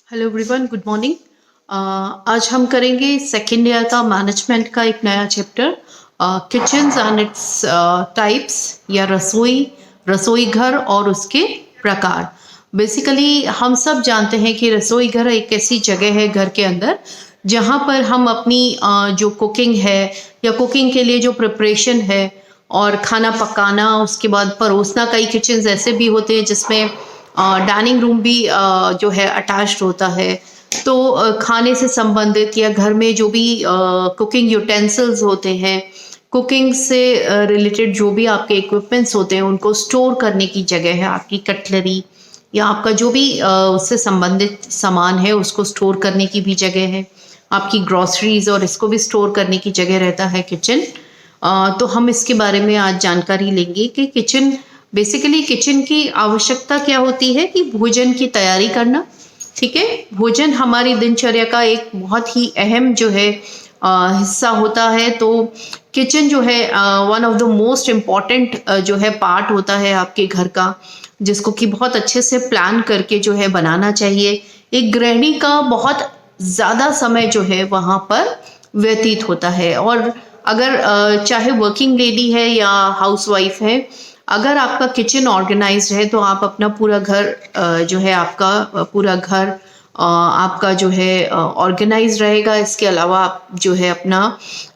Hello everyone, good morning. आज हम करेंगे सेकेंड ईयर का मैनेजमेंट का एक नया chapter, kitchens and its types या रसोई घर और उसके प्रकार। बेसिकली हम सब जानते हैं कि रसोई घर एक ऐसी जगह है घर के अंदर जहाँ पर हम अपनी जो कुकिंग है या कुकिंग के लिए जो प्रिपरेशन है और खाना पकाना, उसके बाद परोसना। कई किचन्स ऐसे भी होते हैं जिसमें डाइनिंग रूम भी जो है अटैच्ड होता है। तो खाने से संबंधित या घर में जो भी कुकिंग यूटेंसिल्स होते हैं, कुकिंग से रिलेटेड जो भी आपके इक्विपमेंट्स होते हैं, उनको स्टोर करने की जगह है। आपकी कटलरी या आपका जो भी उससे संबंधित सामान है उसको स्टोर करने की भी जगह है। आपकी ग्रॉसरीज और इसको भी स्टोर करने की जगह रहता है किचन। तो हम इसके बारे में आज जानकारी लेंगे कि बेसिकली किचन की आवश्यकता क्या होती है कि भोजन की तैयारी करना। ठीक है, भोजन हमारी दिनचर्या का एक बहुत ही अहम जो है हिस्सा होता है। तो किचन जो है one of the most important जो है पार्ट होता है आपके घर का, जिसको कि बहुत अच्छे से प्लान करके जो है बनाना चाहिए। एक गृहिणी का बहुत ज़्यादा समय जो है वहाँ पर व्यतीत होता है। और अगर चाहे वर्किंग लेडी है या हाउसवाइफ है, अगर आपका किचन ऑर्गेनाइज्ड है तो आप अपना पूरा घर जो है आपका पूरा घर आपका जो है ऑर्गेनाइज रहेगा। इसके अलावा आप जो है अपना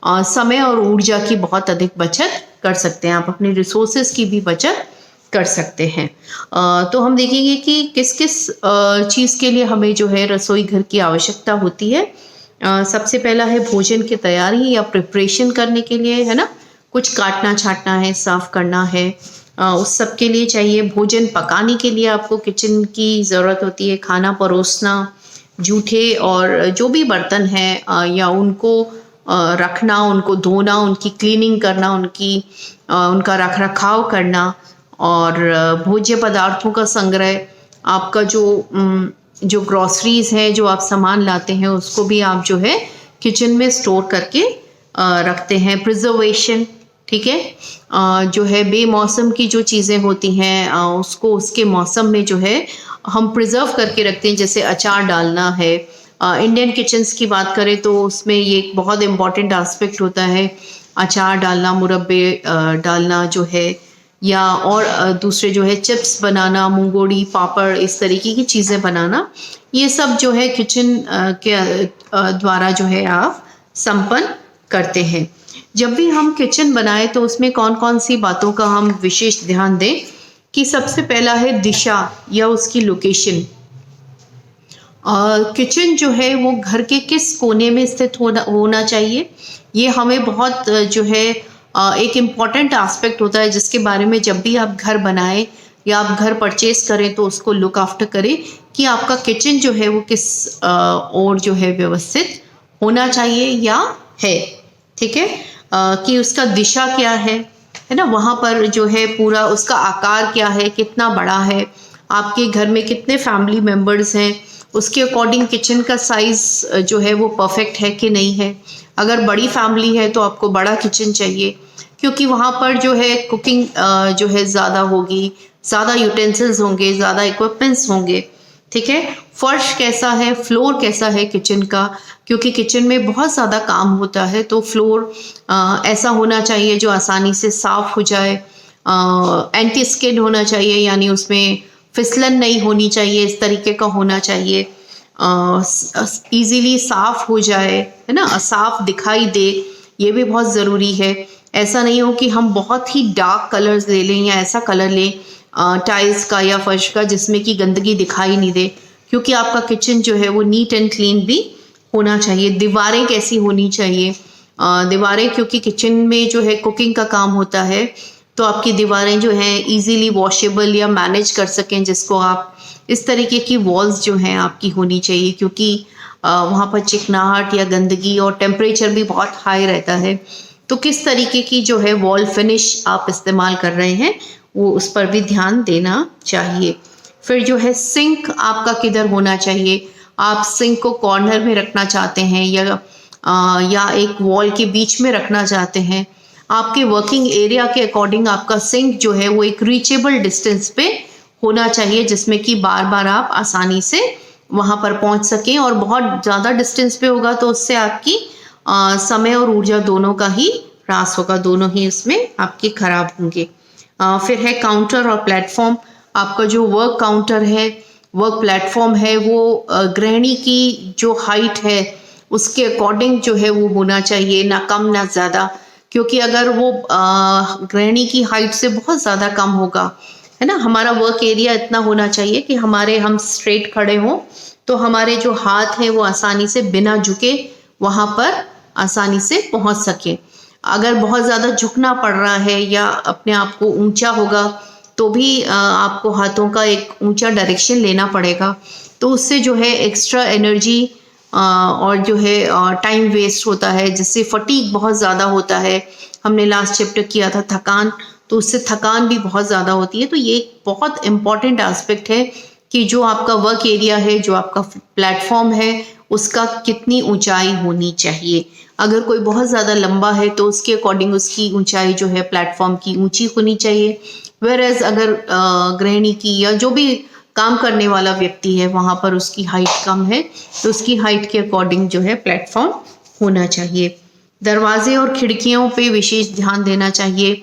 समय और ऊर्जा की बहुत अधिक बचत कर सकते हैं। आप अपने रिसोर्सेज की भी बचत कर सकते हैं। तो हम देखेंगे कि किस किस चीज़ के लिए हमें जो है रसोई घर की आवश्यकता होती है। सबसे पहला है भोजन की तैयारी या प्रिपरेशन करने के लिए, है ना। कुछ काटना छाटना है, साफ करना है, उस सब के लिए चाहिए। भोजन पकाने के लिए आपको किचन की ज़रूरत होती है। खाना परोसना, जूठे और जो भी बर्तन हैं या उनको रखना, उनको धोना, उनकी क्लीनिंग करना, उनका रख रखाव करना और भोज्य पदार्थों का संग्रह। आपका जो ग्रॉसरीज है, जो आप सामान लाते हैं, उसको भी आप जो है किचन में स्टोर करके रखते हैं। प्रिजर्वेशन, ठीक है, जो है बेमौसम की जो चीज़ें होती हैं उसको उसके मौसम में जो है हम प्रिजर्व करके रखते हैं। जैसे अचार डालना है, इंडियन किचन्स की बात करें तो उसमें ये एक बहुत इम्पॉर्टेंट एस्पेक्ट होता है। अचार डालना, मुरब्बे डालना जो है, या और दूसरे जो है चिप्स बनाना, मूंगोड़ी, पापड़, इस तरीके की चीज़ें बनाना, ये सब जो है किचन के द्वारा जो है आप संपन्न करते हैं। जब भी हम किचन बनाए तो उसमें कौन कौन सी बातों का हम विशेष ध्यान दें कि सबसे पहला है दिशा या उसकी लोकेशन। किचन जो है वो घर के किस कोने में स्थित होना चाहिए, ये हमें बहुत जो है एक इम्पॉर्टेंट एस्पेक्ट होता है, जिसके बारे में जब भी आप घर बनाएं या आप घर परचेज करें तो उसको लुक आफ्टर करें कि आपका किचन जो है वो किस ओर जो है व्यवस्थित होना चाहिए या है। ठीक है, कि उसका दिशा क्या है ना। वहाँ पर जो है पूरा उसका आकार क्या है, कितना बड़ा है, आपके घर में कितने फैमिली मेम्बर्स हैं, उसके अकॉर्डिंग किचन का साइज़ जो है वो परफेक्ट है कि नहीं है। अगर बड़ी फैमिली है तो आपको बड़ा किचन चाहिए, क्योंकि वहाँ पर जो है कुकिंग जो है ज़्यादा होगी, ज़्यादा यूटेंसिल्स होंगे, ज़्यादा इक्विपमेंट्स होंगे। ठीक है, फर्श कैसा है, फ्लोर कैसा है किचन का, क्योंकि किचन में बहुत ज़्यादा काम होता है। तो फ्लोर ऐसा होना चाहिए जो आसानी से साफ हो जाए, एंटी स्किड होना चाहिए, यानी उसमें फिसलन नहीं होनी चाहिए, इस तरीके का होना चाहिए, इजीली साफ हो जाए, है ना, साफ दिखाई दे, ये भी बहुत ज़रूरी है। ऐसा नहीं हो कि हम बहुत ही डार्क कलर्स ले लें या ऐसा कलर लें टाइल्स का या फर्श का जिसमें कि गंदगी दिखाई नहीं दे, क्योंकि आपका किचन जो है वो नीट एंड क्लीन भी होना चाहिए। दीवारें कैसी होनी चाहिए, दीवारें, क्योंकि किचन में जो है कुकिंग का काम होता है, तो आपकी दीवारें जो हैं इजीली वॉशेबल या मैनेज कर सकें, जिसको आप इस तरीके की वॉल्स जो हैं आपकी होनी चाहिए, क्योंकि वहाँ पर चिकनाहट या गंदगी और टेम्परेचर भी बहुत हाई रहता है। तो किस तरीके की जो है वॉल फिनिश आप इस्तेमाल कर रहे हैं, वो उस पर भी ध्यान देना चाहिए। फिर जो है सिंक आपका किधर होना चाहिए, आप सिंक को कॉर्नर में रखना चाहते हैं या एक वॉल के बीच में रखना चाहते हैं। आपके वर्किंग एरिया के अकॉर्डिंग आपका सिंक जो है वो एक रीचेबल डिस्टेंस पे होना चाहिए, जिसमें कि बार बार आप आसानी से वहाँ पर पहुँच सकें, और बहुत ज़्यादा डिस्टेंस पे होगा तो उससे आपकी समय और ऊर्जा दोनों का ही ह्रास होगा, दोनों ही इसमें आपके खराब होंगे। फिर है काउंटर और प्लेटफॉर्म। आपका जो वर्क काउंटर है, वर्क प्लेटफॉर्म है, वो गृहिणी की जो हाइट है उसके अकॉर्डिंग जो है वो होना चाहिए, ना कम ना ज़्यादा। क्योंकि अगर वो गृहिणी की हाइट से बहुत ज़्यादा कम होगा, है ना, हमारा वर्क एरिया इतना होना चाहिए कि हम स्ट्रेट खड़े हों, तो हमारे जो हाथ हैं वो आसानी से बिना झुके वहाँ पर आसानी से पहुँच सके। अगर बहुत ज़्यादा झुकना पड़ रहा है या अपने आप को ऊंचा होगा तो भी आपको हाथों का एक ऊंचा डायरेक्शन लेना पड़ेगा, तो उससे जो है एक्स्ट्रा एनर्जी और जो है टाइम वेस्ट होता है, जिससे फटीग बहुत ज़्यादा होता है। हमने लास्ट चैप्टर किया था थकान, तो उससे थकान भी बहुत ज़्यादा होती है। तो ये एक बहुत इम्पॉर्टेंट एस्पेक्ट है कि जो आपका वर्क एरिया है, जो आपका प्लेटफॉर्म है, उसका कितनी ऊंचाई होनी चाहिए। अगर कोई बहुत ज़्यादा लंबा है तो उसके अकॉर्डिंग उसकी ऊंचाई जो है प्लेटफॉर्म की ऊंची होनी चाहिए। वेरएज अगर गृहिणी की या जो भी काम करने वाला व्यक्ति है वहाँ पर उसकी हाइट कम है तो उसकी हाइट के अकॉर्डिंग जो है प्लेटफॉर्म होना चाहिए। दरवाजे और खिड़कियों पे विशेष ध्यान देना चाहिए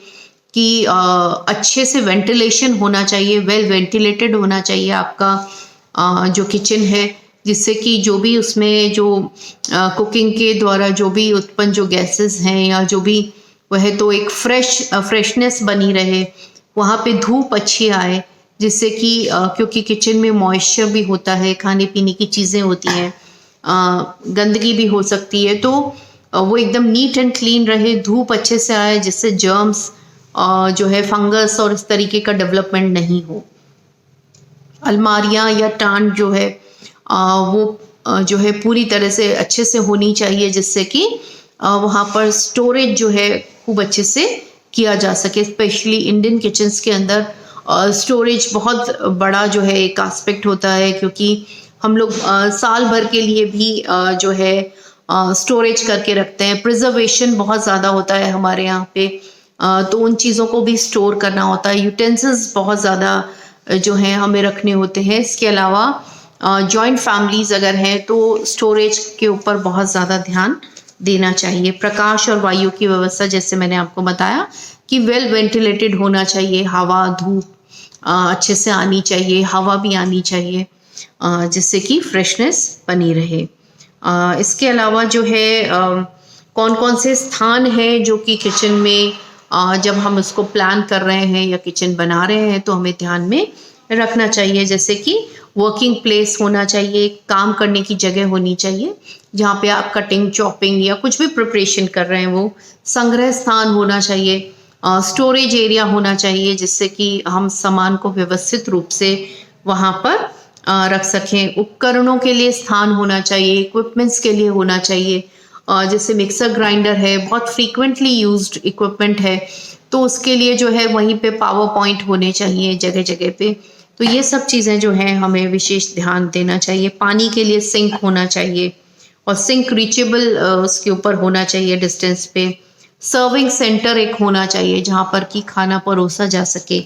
कि अच्छे से वेंटिलेशन होना चाहिए, वेल वेंटिलेटेड होना चाहिए आपका जो किचन है, जिससे कि जो भी उसमें जो कुकिंग के द्वारा जो भी उत्पन्न जो गैसेस हैं या जो भी वह तो एक फ्रेशनेस बनी रहे, वहाँ पे धूप अच्छी आए, जिससे कि क्योंकि किचन में मॉइस्चर भी होता है, खाने पीने की चीज़ें होती हैं, गंदगी भी हो सकती है, तो वो एकदम नीट एंड क्लीन रहे, धूप अच्छे से आए, जिससे जर्म्स जो है फंगस और इस तरीके का डेवलपमेंट नहीं हो। अलमारियाँ या टांड जो है वो जो है पूरी तरह से अच्छे से होनी चाहिए, जिससे कि वहाँ पर स्टोरेज जो है खूब अच्छे से किया जा सके। स्पेशली इंडियन किचन्स के अंदर स्टोरेज बहुत बड़ा जो है एक एस्पेक्ट होता है, क्योंकि हम लोग साल भर के लिए भी जो है स्टोरेज करके रखते हैं। प्रिजर्वेशन बहुत ज़्यादा होता है हमारे यहाँ पे, तो उन चीज़ों को भी स्टोर करना होता है। यूटेंसिल्स बहुत ज़्यादा जो हैं हमें रखने होते हैं। इसके अलावा जॉइंट फैमिलीज़ अगर हैं तो स्टोरेज के ऊपर बहुत ज़्यादा ध्यान देना चाहिए। प्रकाश और वायु की व्यवस्था, जैसे मैंने आपको बताया कि वेल वेंटिलेटेड होना चाहिए, हवा धूप अच्छे से आनी चाहिए, हवा भी आनी चाहिए, जिससे कि फ्रेशनेस बनी रहे। इसके अलावा जो है कौन कौन से स्थान हैं जो कि किचन में जब हम उसको प्लान कर रहे हैं या किचन बना रहे हैं तो हमें ध्यान में रखना चाहिए। जैसे कि वर्किंग प्लेस होना चाहिए, काम करने की जगह होनी चाहिए जहाँ पे आप कटिंग चॉपिंग या कुछ भी प्रिपरेशन कर रहे हैं, वो संग्रह स्थान होना चाहिए, स्टोरेज एरिया होना चाहिए, जिससे कि हम सामान को व्यवस्थित रूप से वहाँ पर रख सकें। उपकरणों के लिए स्थान होना चाहिए, इक्विपमेंट्स के लिए होना चाहिए, जैसे मिक्सर ग्राइंडर है, बहुत फ्रीक्वेंटली यूज्ड इक्विपमेंट है, तो उसके लिए जो है वहीं पे पावर पॉइंट होने चाहिए जगह जगह पे। तो ये सब चीज़ें जो हैं हमें विशेष ध्यान देना चाहिए। पानी के लिए सिंक होना चाहिए और सिंक रीचेबल उसके ऊपर होना चाहिए डिस्टेंस पे। सर्विंग सेंटर एक होना चाहिए जहाँ पर कि खाना परोसा जा सके।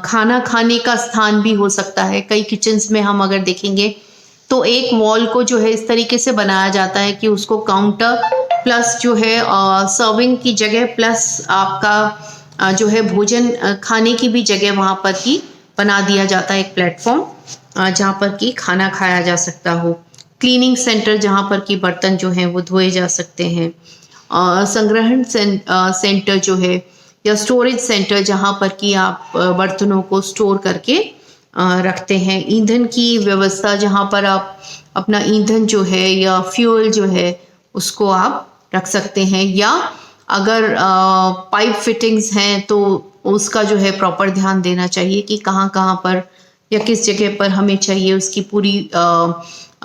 खाना खाने का स्थान भी हो सकता है। कई किचन्स में हम अगर देखेंगे तो एक वॉल को जो है इस तरीके से बनाया जाता है कि उसको काउंटर प्लस जो है सर्विंग की जगह प्लस आपका जो है भोजन खाने की भी जगह वहाँ पर ही बना दिया जाता है, एक प्लेटफॉर्म जहाँ पर कि खाना खाया जा सकता हो। क्लीनिंग सेंटर जहाँ पर कि बर्तन जो हैं वो धोए जा सकते हैं। संग्रहण सेंटर जो है या स्टोरेज सेंटर जहाँ पर कि आप बर्तनों को स्टोर करके रखते हैं। ईंधन की व्यवस्था जहाँ पर आप अपना ईंधन जो है या फ्यूल जो है उसको आप रख सकते हैं, या अगर पाइप फिटिंग्स हैं तो उसका जो है प्रॉपर ध्यान देना चाहिए कि कहाँ कहाँ पर या किस जगह पर हमें चाहिए, उसकी पूरी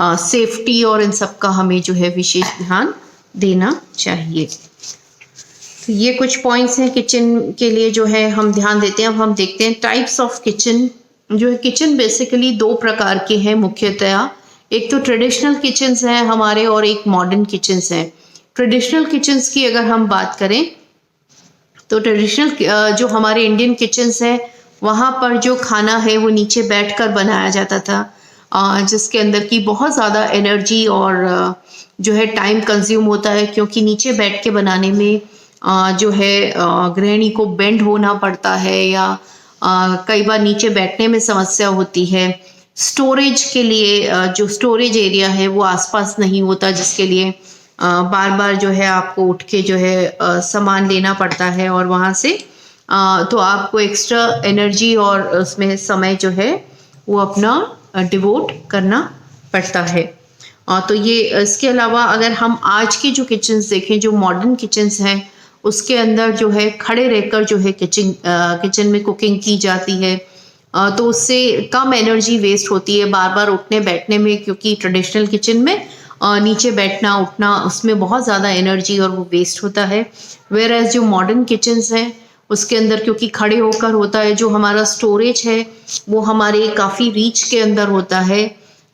सेफ्टी और इन सब का हमें जो है विशेष ध्यान देना चाहिए। तो ये कुछ पॉइंट्स हैं किचन के लिए जो है हम ध्यान देते हैं। अब हम देखते हैं टाइप्स ऑफ किचन। जो है किचन बेसिकली दो प्रकार के हैं मुख्यतया। एक तो ट्रेडिशनल किचन्स हैं हमारे और एक मॉडर्न किचन्स हैं। ट्रेडिशनल किचन्स की अगर हम बात करें तो ट्रेडिशनल जो हमारे इंडियन किचन्स हैं वहाँ पर जो खाना है वो नीचे बैठकर बनाया जाता था। जिसके अंदर की बहुत ज़्यादा एनर्जी और जो है टाइम कंज्यूम होता है, क्योंकि नीचे बैठ के बनाने में जो है गृहिणी को बेंड होना पड़ता है, या कई बार नीचे बैठने में समस्या होती है। स्टोरेज के लिए जो स्टोरेज एरिया है वो आसपास नहीं होता, जिसके लिए बार बार जो है आपको उठ के जो है सामान लेना पड़ता है, और वहाँ से तो आपको एक्स्ट्रा एनर्जी और उसमें समय जो है वो अपना डिवोट करना पड़ता है। तो ये इसके अलावा अगर हम आज के जो किचन्स देखें, जो मॉडर्न किचन्स हैं, उसके अंदर जो है खड़े रहकर जो है किचन में कुकिंग की जाती है, तो उससे कम एनर्जी वेस्ट होती है बार बार उठने बैठने में, क्योंकि ट्रेडिशनल किचन में नीचे बैठना उठना उसमें बहुत ज़्यादा एनर्जी और वो वेस्ट होता है। वेयर एज जो मॉडर्न किचन्स हैं उसके अंदर क्योंकि खड़े होकर होता है, जो हमारा स्टोरेज है वो हमारे काफ़ी रीच के अंदर होता है,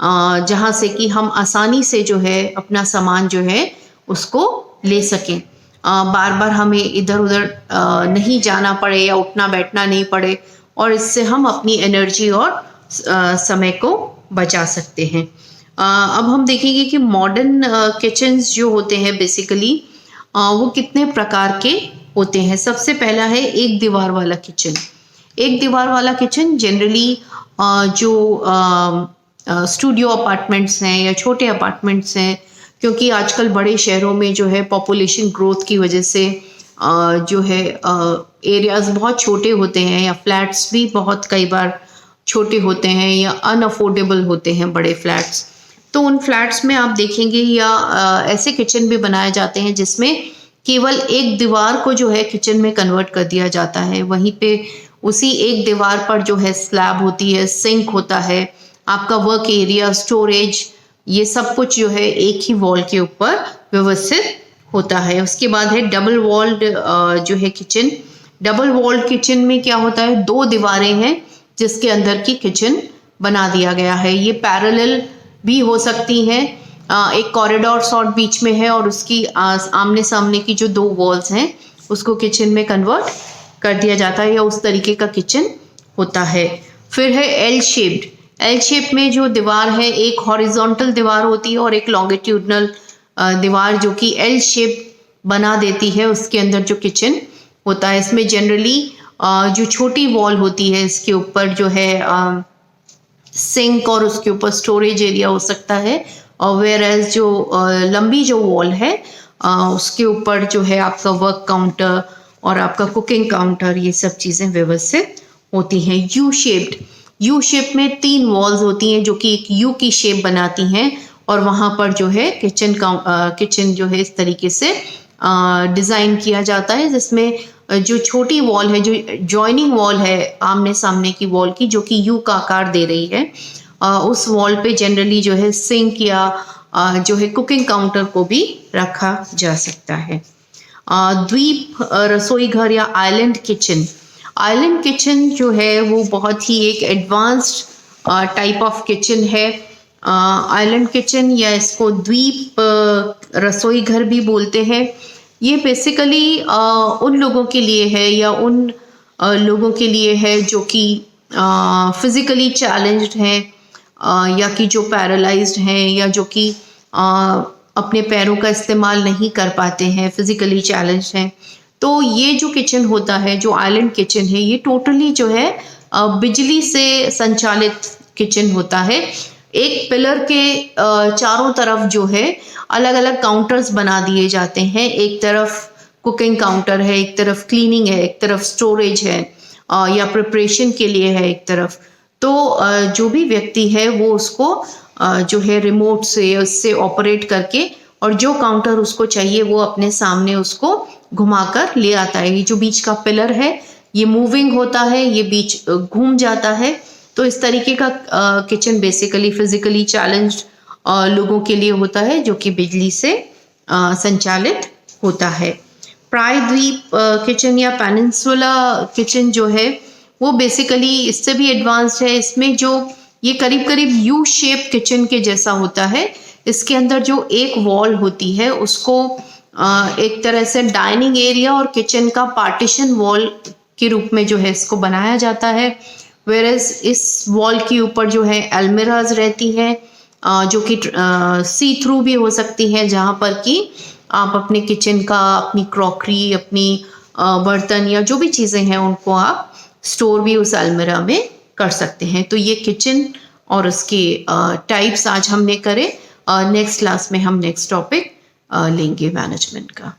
जहाँ से कि हम आसानी से जो है अपना सामान जो है उसको ले सकें, बार बार हमें इधर उधर नहीं जाना पड़े या उठना बैठना नहीं पड़े, और इससे हम अपनी एनर्जी और समय को बचा सकते हैं। अब हम देखेंगे कि मॉडर्न किचन्स जो होते हैं बेसिकली वो कितने प्रकार के होते हैं। सबसे पहला है एक दीवार वाला किचन। एक दीवार वाला किचन जनरली जो स्टूडियो अपार्टमेंट्स हैं या छोटे अपार्टमेंट्स हैं, क्योंकि आजकल बड़े शहरों में जो है पॉपुलेशन ग्रोथ की वजह से जो है एरियाज बहुत छोटे होते हैं, या फ्लैट्स भी बहुत कई बार छोटे होते हैं या अनअफोर्डेबल होते हैं बड़े फ्लैट्स। तो उन फ्लैट्स में आप देखेंगे या ऐसे किचन भी बनाए जाते हैं जिसमें केवल एक दीवार को जो है किचन में कन्वर्ट कर दिया जाता है। वहीं पे उसी एक दीवार पर जो है स्लैब होती है, सिंक होता है, आपका वर्क एरिया, स्टोरेज, ये सब कुछ जो है एक ही वॉल के ऊपर व्यवस्थित होता है। उसके बाद है डबल वॉल्ड जो है किचन। डबल वॉल्ड किचन में क्या होता है, दो दीवारें हैं जिसके अंदर की किचन बना दिया गया है। ये पैरेलल भी हो सकती हैं, एक कॉरिडोर सॉर्ट बीच में है और उसकी आमने सामने की जो दो वॉल्स हैं उसको किचन में कन्वर्ट कर दिया जाता है, या उस तरीके का किचन होता है। फिर है एल शेप्ड। एल शेप में जो दीवार है, एक हॉरिजॉन्टल दीवार होती है और एक लॉन्गिट्यूडनल दीवार जो कि एल शेप बना देती है, उसके अंदर जो किचन होता है। इसमें जनरली जो छोटी वॉल होती है इसके ऊपर जो है सिंक और उसके ऊपर स्टोरेज एरिया हो सकता है, और वेयर एज जो लंबी जो वॉल है उसके ऊपर जो है आपका वर्क काउंटर और आपका कुकिंग काउंटर, ये सब चीज़ें व्यवस्थित होती हैं। U shaped. यू शेप में तीन वॉल्स होती हैं जो कि एक यू की शेप बनाती हैं, और वहाँ पर जो है किचन जो है इस तरीके से डिज़ाइन किया जाता है, जिसमें जो छोटी वॉल है, जो जॉइनिंग वॉल है आमने सामने की वॉल की, जो कि यू का आकार दे रही है, उस वॉल पे जनरली जो है सिंक या जो है कुकिंग काउंटर को भी रखा जा सकता है। द्वीप रसोई घर या आइलैंड किचन। आइलैंड किचन जो है वो बहुत ही एक एडवांस्ड टाइप ऑफ किचन है। आइलैंड किचन या इसको द्वीप रसोई घर भी बोलते हैं। ये बेसिकली उन लोगों के लिए है या उन लोगों के लिए है जो कि फिज़िकली चैलेंज्ड हैं, या कि जो पैरालाइज्ड हैं, या जो कि अपने पैरों का इस्तेमाल नहीं कर पाते हैं, फिज़िकली चैलेंज्ड हैं। तो ये जो किचन होता है, जो आइलैंड किचन है, ये टोटली जो है बिजली से संचालित किचन होता है। एक पिलर के चारों तरफ जो है अलग अलग काउंटर्स बना दिए जाते हैं। एक तरफ कुकिंग काउंटर है, एक तरफ क्लीनिंग है, एक तरफ स्टोरेज है, या प्रिपरेशन के लिए है एक तरफ। तो जो भी व्यक्ति है वो उसको जो है रिमोट से उससे ऑपरेट करके, और जो काउंटर उसको चाहिए वो अपने सामने उसको घुमाकर ले आता है। ये जो बीच का पिलर है ये मूविंग होता है, ये बीच घूम जाता है। तो इस तरीके का किचन बेसिकली फिजिकली चैलेंज्ड लोगों के लिए होता है, जो कि बिजली से संचालित होता है। प्रायद्वीप किचन या पेनिनसुला किचन जो है वो बेसिकली इससे भी एडवांस्ड है। इसमें जो ये करीब करीब यू शेप किचन के जैसा होता है। इसके अंदर जो एक वॉल होती है उसको एक तरह से डाइनिंग एरिया और किचन का पार्टीशन वॉल के रूप में जो है इसको बनाया जाता है। वेरएज इस वॉल के ऊपर जो है अलमिराज रहती हैं, जो कि सी थ्रू भी हो सकती हैं, जहाँ पर कि आप अपने किचन का, अपनी क्रॉकरी, अपनी बर्तन या जो भी चीज़ें हैं उनको आप स्टोर भी उस अलमिरा में कर सकते हैं। तो ये किचन और उसके टाइप्स आज हमने करे। नेक्स्ट क्लास में हम नेक्स्ट टॉपिक लेंगे मैनेजमेंट का।